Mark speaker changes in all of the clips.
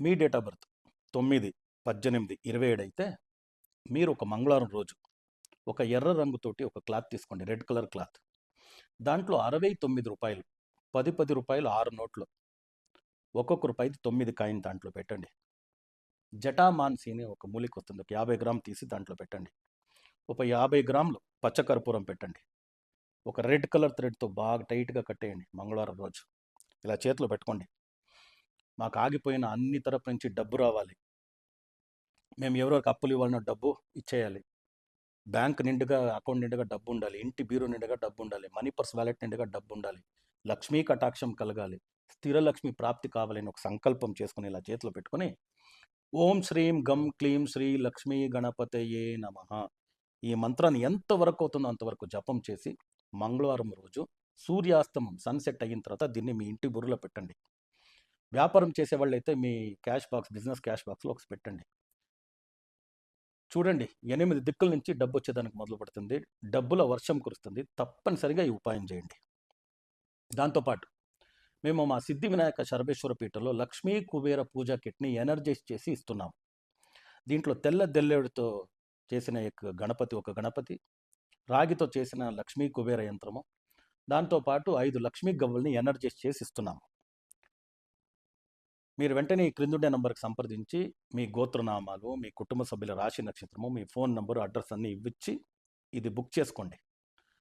Speaker 1: Me date of birth 9, 18, 27 అయితే మీరు ఒక మంగళవారం రోజు ఒక ఎర్ర రంగుతోటి ఒక క్లాత్ తీసుకోండి, రెడ్ కలర్ క్లాత్. దాంట్లో రూ. 69, 10, 10 రూపాయలు 6 నోట్లు, ఒక్కొక్క రూపాయిది 9 కాయిన్ దాంట్లో పెట్టండి. జటామాన్సి అని ఒక మూలిక వస్తుంది, ఒక 50 గ్రాములు తీసి దాంట్లో పెట్టండి. ఒక 50 గ్రాములు పచ్చకర్పూరం పెట్టండి. ఒక రెడ్ కలర్ థ్రెడ్తో బాగా టైట్గా కట్టేయండి. మంగళవారం రోజు ఇలా చేతిలో పెట్టుకోండి. మాకు ఆగిపోయిన అన్ని తరపు నుంచి డబ్బు రావాలి, మేము ఎవరికి అప్పులు ఇవ్వాలన్న డబ్బు ఇచ్చేయాలి, బ్యాంక్ నిండుగా అకౌంట్ నిండుగా డబ్బు ఉండాలి, ఇంటి బీరో నిండుగా డబ్బు ఉండాలి, మనీ పర్స్ వ్యాలెట్ నిండుగా డబ్బు ఉండాలి, లక్ష్మీ కటాక్షం కలగాలి, స్థిర లక్ష్మి ప్రాప్తి కావాలని ఒక సంకల్పం చేసుకుని ఇలా చేతిలో పెట్టుకొని ఓం శ్రీం గం క్లీం శ్రీ లక్ష్మీ గణపతయే నమః ఈ మంత్రాన్ని ఎంతవరకు అవుతుందో అంతవరకు జపం చేసి మంగళవారం రోజు సూర్యాస్తమం సన్సెట్ అయిన తర్వాత దీన్ని మీ ఇంటి బుర్రలో పెట్టండి. వ్యాపారం చేసేవాళ్ళు అయితే మీ క్యాష్ బాక్స్, బిజినెస్ క్యాష్ బాక్స్లో ఒకటి పెట్టండి. చూడండి, 8 దిక్కుల నుంచి డబ్బు వచ్చేదానికి మొదలు పడుతుంది, డబ్బుల వర్షం కురుస్తుంది. తప్పనిసరిగా ఈ ఉపాయం చేయండి. దాంతోపాటు మేము మా సిద్ధి వినాయక శరభేశ్వర పీఠంలో లక్ష్మీ కుబేర పూజా కిట్ని ఎనర్జైజ్ చేసి ఇస్తున్నాం. దీంట్లో తెల్ల దెల్లేడుతో చేసిన గణపతి, ఒక గణపతి, రాగితో చేసిన లక్ష్మీ కుబేర యంత్రము, దాంతోపాటు 5 లక్ష్మీ గవ్వల్ని ఎనర్జైజ్ చేసి ఇస్తున్నాము. మీరు వెంటనే ఈ క్రిందుండే నంబర్కి సంప్రదించి మీ గోత్రనామాలు, మీ కుటుంబ సభ్యుల రాశి నక్షత్రము, మీ ఫోన్ నంబరు, అడ్రస్ అన్నీ ఇవ్విచ్చి ఇది బుక్ చేసుకోండి.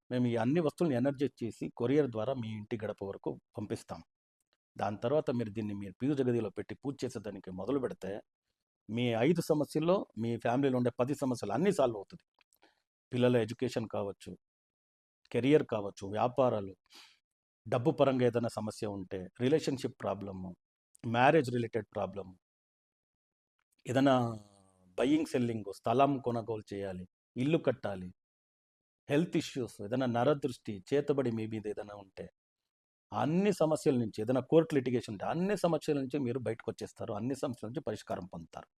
Speaker 1: మేము ఈ అన్ని వస్తువులను ఎనర్జైజ్ చేసి కొరియర్ ద్వారా మీ ఇంటి గడప వరకు పంపిస్తాం. దాని తర్వాత మీరు దీన్ని మీ పూజ గదిలో పెట్టి పూజ చేసేదానికి మొదలు పెడితే మీ 5 సమస్యల్లో మీ ఫ్యామిలీలో ఉండే 10 సమస్యలు అన్నీ సాల్వ్ అవుతుంది. పిల్లల ఎడ్యుకేషన్ కావచ్చు, కెరియర్ కావచ్చు, వ్యాపారాలు, డబ్బు పరంగా ఏదైనా సమస్య ఉంటే, relationship problem, marriage related problem, ఏదైనా బయ్యింగ్ సెల్లింగ్, స్థలం కొనుగోలు చేయాలి, ఇల్లు కట్టాలి, హెల్త్ ఇష్యూస్, ఏదైనా నరదృష్టి, చేతబడి మీ మీద ఏదైనా ఉంటే, అన్ని సమస్యల నుంచి, ఏదైనా కోర్టు లిటిగేషన్ ఉంటే అన్ని సమస్యల నుంచి మీరు బయటకు వచ్చేస్తారు, అన్ని సమస్యల నుంచి పరిష్కారం పొందుతారు.